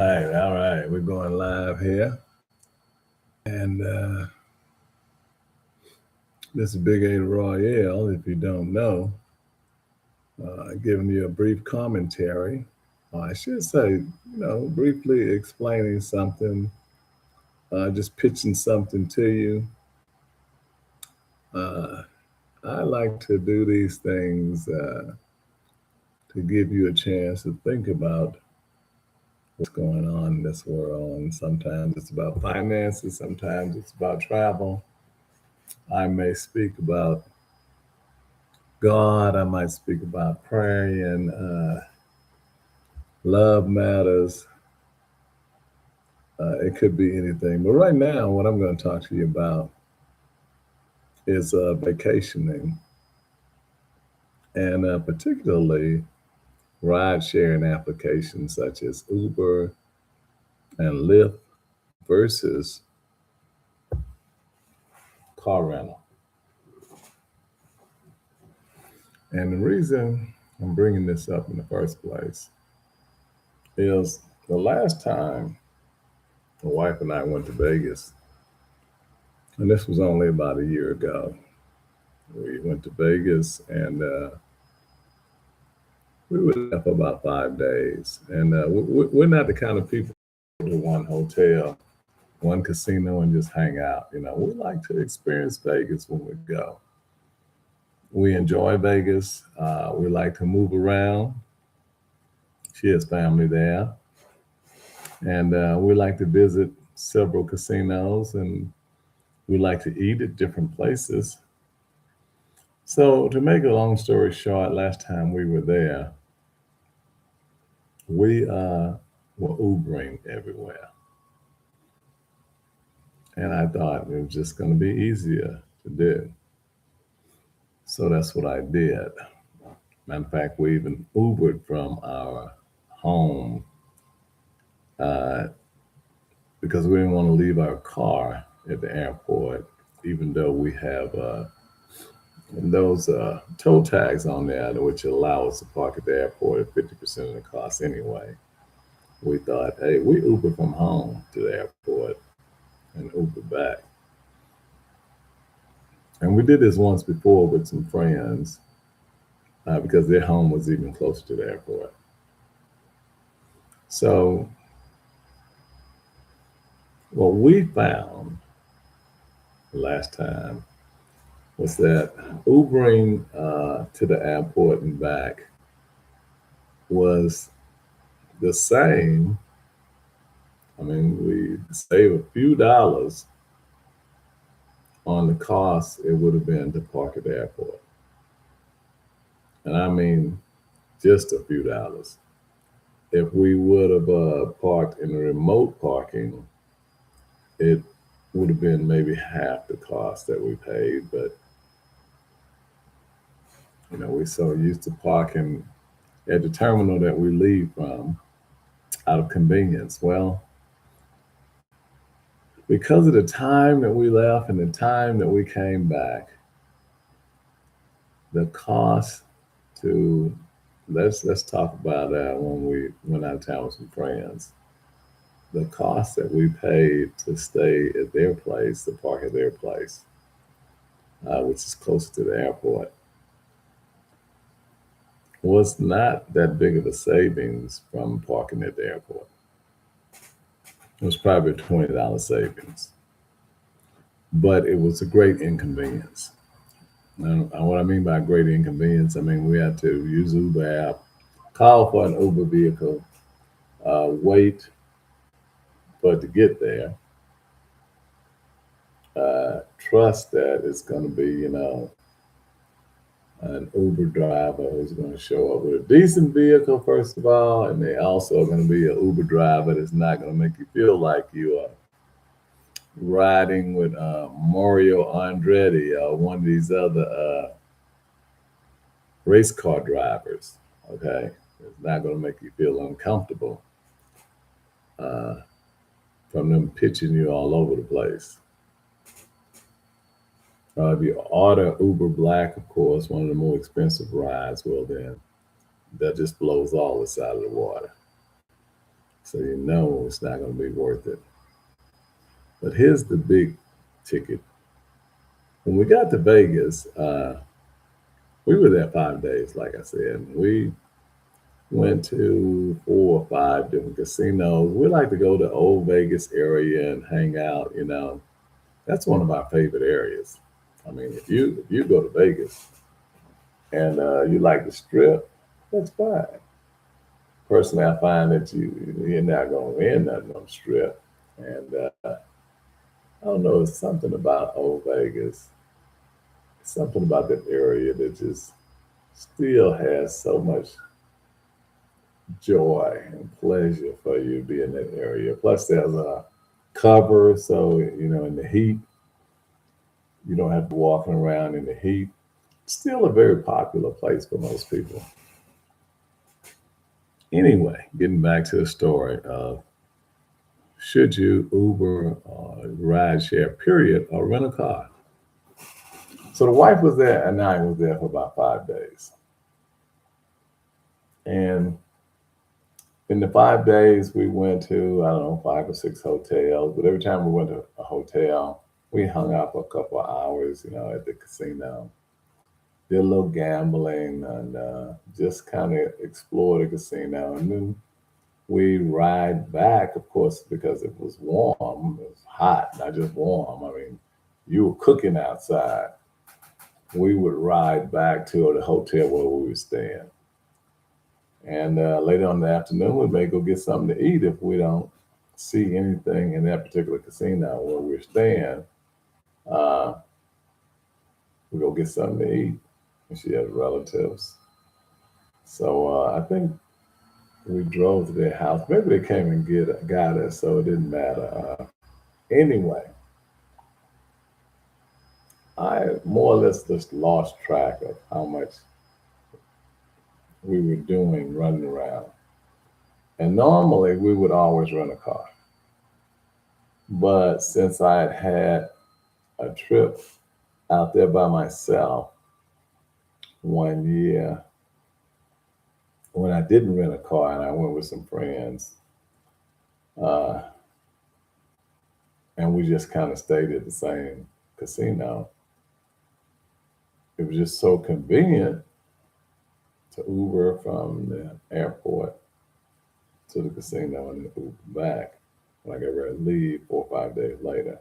All right. We're going live here. And this is Big A Royale, if you don't know, giving you a brief commentary. I should say, briefly explaining something, just pitching something to you. Uh, I like to do these things to give you a chance to think about what's going on in this world. And sometimes it's about finances, sometimes it's about travel. I may speak about God, I might speak about praying, love matters. It could be anything. But right now, what I'm going to talk to you about is vacationing and particularly ride sharing applications such as Uber and Lyft versus car rental. And the reason I'm bringing this up in the first place is the last time my wife and I went to Vegas, and this was only about a year ago. We went to Vegas and we were there for about 5 days. And we're not the kind of people who go to one hotel, one casino, and just hang out. We like to experience Vegas when we go. We enjoy Vegas. We like to move around. She has family there. And we like to visit several casinos and we like to eat at different places. So, to make a long story short, last time we were there, we were Ubering everywhere. And I thought it was just going to be easier to do. So that's what I did. Matter of fact, we even Ubered from our home uh, because we didn't want to leave our car at the airport, even though we have those tow tags on there, which allow us to park at the airport at 50% of the cost anyway. We thought, hey, we Uber from home to the airport and Uber back. And we did this once before with some friends because their home was even closer to the airport. So, what we found last time was that Ubering to the airport and back was the same. I mean, we save a few dollars on the cost it would have been to park at the airport. And I mean, just a few dollars. If we would have parked in a remote parking, it would have been maybe half the cost that we paid. But, we're so used to parking at the terminal that we leave from out of convenience. Well, because of the time that we left and the time that we came back, the cost to let's talk about that when we went out of town with some friends. The cost that we paid to stay at their place, to park at their place, which is close to the airport, was not that big of a savings from parking at the airport. It was probably a $20 savings, but it was a great inconvenience. And what I mean by great inconvenience, I mean we had to use Uber app, call for an Uber vehicle, wait for it to get there, trust that it's going to be, an Uber driver who's going to show up with a decent vehicle, first of all, and they also are going to be an Uber driver that's not going to make you feel like you are riding with Mario Andretti or one of these other race car drivers. Okay, it's not going to make you feel uncomfortable uh, from them pitching you all over the place. If you order Uber Black, of course, one of the more expensive rides, well, then that just blows all this out of the water. So you know it's not going to be worth it. But here's the big ticket. When we got to Vegas, we were there 5 days, like I said. We went to 4 or 5 different casinos. We like to go to old Vegas area and hang out. That's one of our favorite areas. I mean, if you go to Vegas and you like the Strip, that's fine. Personally, I find that you're not going to win nothing on the Strip, and I don't know. It's something about old Vegas, something about that area that just still has so much joy and pleasure for you to be in that area. Plus, there's a cover, so in the heat, you don't have to walking around in the heat. Still a very popular place for most people. Anyway, getting back to the story of should you Uber or ride share, period, or rent a car? So the wife was there and I was there for about 5 days. And in the 5 days, we went to, I don't know, 5 or 6 hotels. But every time we went to a hotel, we hung out for a couple of hours, at the casino. Did a little gambling and just kind of explore the casino. And then we ride back, of course, because it was warm. It was hot, not just warm. I mean, you were cooking outside. We would ride back to the hotel where we were staying. And later on in the afternoon, we may go get something to eat if we don't see anything in that particular casino where we're staying. Uh, we go get something to eat. And she has relatives. So I think we drove to their house. Maybe they came and got us, so it didn't matter. Anyway, I more or less just lost track of how much we were doing running around. And normally we would always rent a car. But since I had had a trip out there by myself one year when I didn't rent a car and I went with some friends, uh, and we just kind of stayed at the same casino. It was just so convenient to Uber from the airport to the casino and then Uber back when I got ready to leave 4 or 5 days later.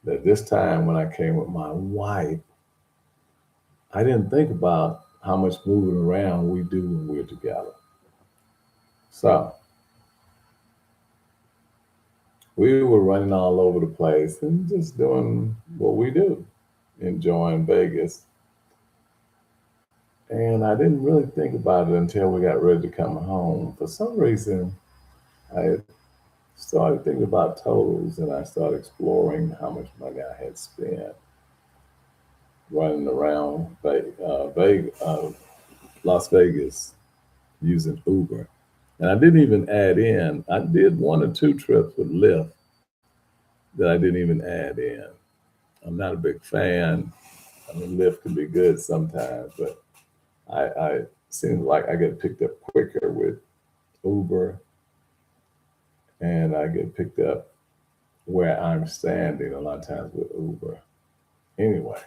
That this time when I came with my wife, I didn't think about how much moving around we do when we're together. So we were running all over the place and just doing what we do, enjoying Vegas. And I didn't really think about it until we got ready to come home. For some reason, I started thinking about totals and I started exploring how much money I had spent running around Las Vegas using Uber. And I didn't even add in, I did 1 or 2 trips with Lyft that I didn't even add in. I'm not a big fan. I mean, Lyft can be good sometimes, but I seems like I get picked up quicker with Uber and I get picked up where I'm standing a lot of times with Uber. Anyway,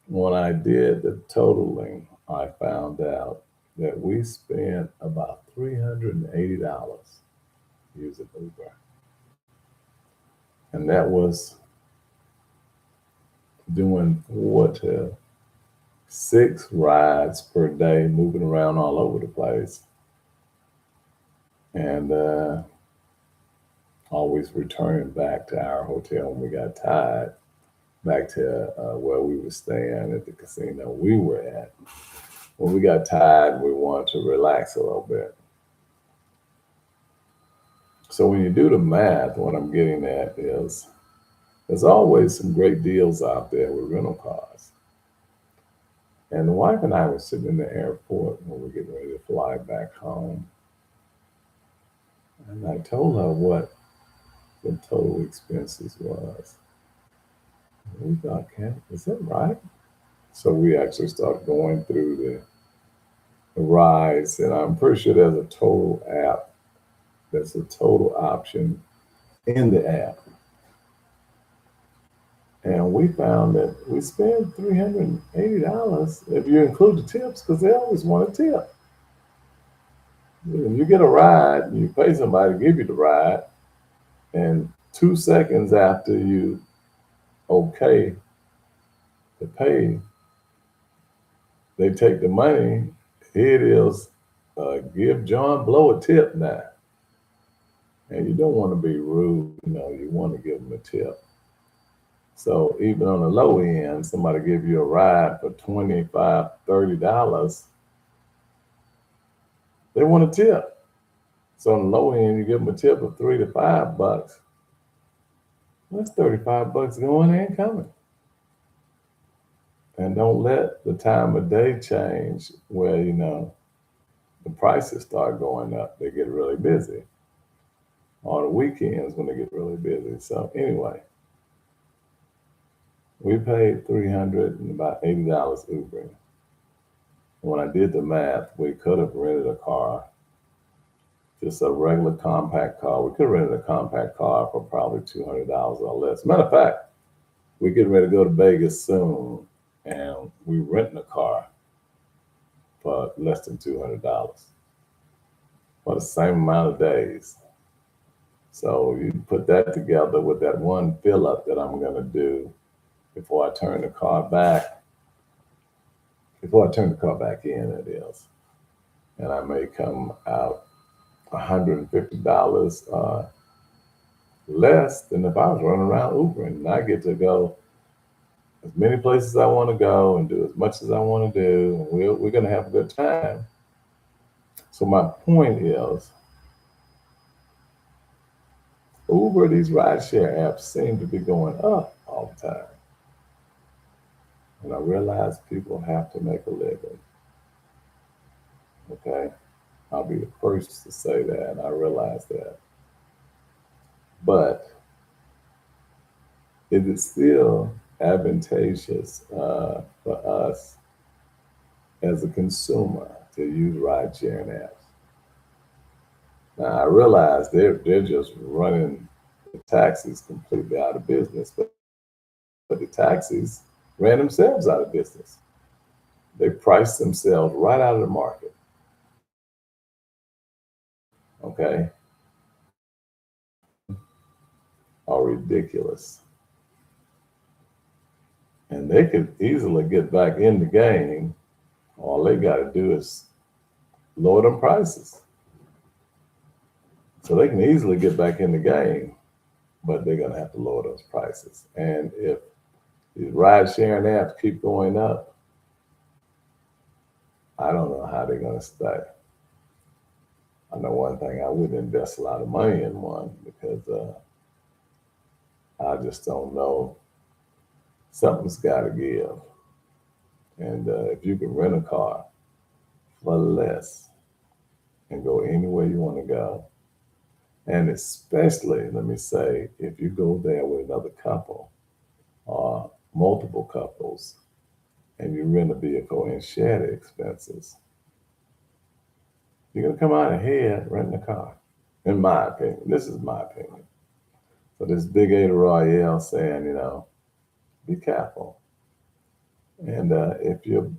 when I did the totaling, I found out that we spent about $380 using Uber. And that was doing 4 to 6 rides per day, moving around all over the place. And always returning back to our hotel when we got tired, back to where we were staying at the casino we were at. When we got tired, we wanted to relax a little bit. So when you do the math, what I'm getting at is there's always some great deals out there with rental cars. And the wife and I were sitting in the airport when we were getting ready to fly back home. And I told her what the total expenses was. And we thought, is that right? So we actually started going through the rides, and I'm pretty sure there's a total app That's a total option in the app. And we found that we spend $380 if you include the tips, because they always want a tip. You get a ride, and you pay somebody to give you the ride, and 2 seconds after you okay to pay, they take the money. Here it is. Give John Blow a tip now. And you don't want to be rude, you want to give them a tip. So even on the low end, somebody give you a ride for $25, $30, they want a tip. So on the low end, you give them a tip of $3 to $5. That's $35 going and coming. And don't let the time of day change where, the prices start going up. They get really busy. On the weekends when they get really busy. So anyway, we paid $380 Ubering. When I did the math, we could have rented a car, just a regular compact car. We could have rented a compact car for probably $200 or less. Matter of fact, we're getting ready to go to Vegas soon, and we're renting a car for less than $200 for the same amount of days. So you put that together with that one fill up that I'm going to do before I turn the car back. Before I turn the car back in, it is. And I may come out $150 less than if I was running around Ubering. And I get to go as many places I want to go and do as much as I want to do. And we're going to have a good time. So my point is, Uber, these rideshare apps seem to be going up all the time. And I realize people have to make a living. Okay? I'll be the first to say that, and I realize that. But is it still advantageous for us as a consumer to use ride-sharing apps? Now, I realize they're just running the taxis completely out of business, but the taxis ran themselves out of business. They priced themselves right out of the market. Okay? Are ridiculous. And they could easily get back in the game. All they got to do is lower them prices. So they can easily get back in the game, but they're going to have to lower those prices. And if these ride sharing apps keep going up, I don't know how they're going to stay. I know one thing, I wouldn't invest a lot of money in one because I just don't know. Something's got to give. And if you can rent a car for less and go anywhere you want to go, and especially, let me say, if you go there with another couple or multiple couples and you rent a vehicle and share the expenses, you're going to come out ahead renting a car, in my opinion. This is my opinion. So this Big Ada Royale saying, be careful. And if you're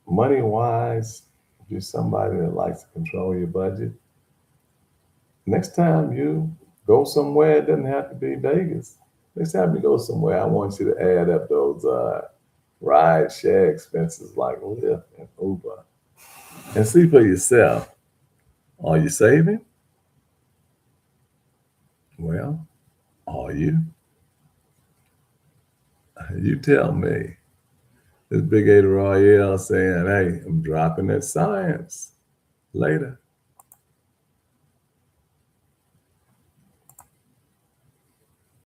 money wise, if you're somebody that likes to control your budget, next time you go somewhere, it doesn't have to be Vegas. Next time you go somewhere, I want you to add up those ride share expenses like Lyft and Uber and see for yourself. Are you saving? Well, are you? You tell me. This Big Ada Royale saying, hey, I'm dropping that science. Later.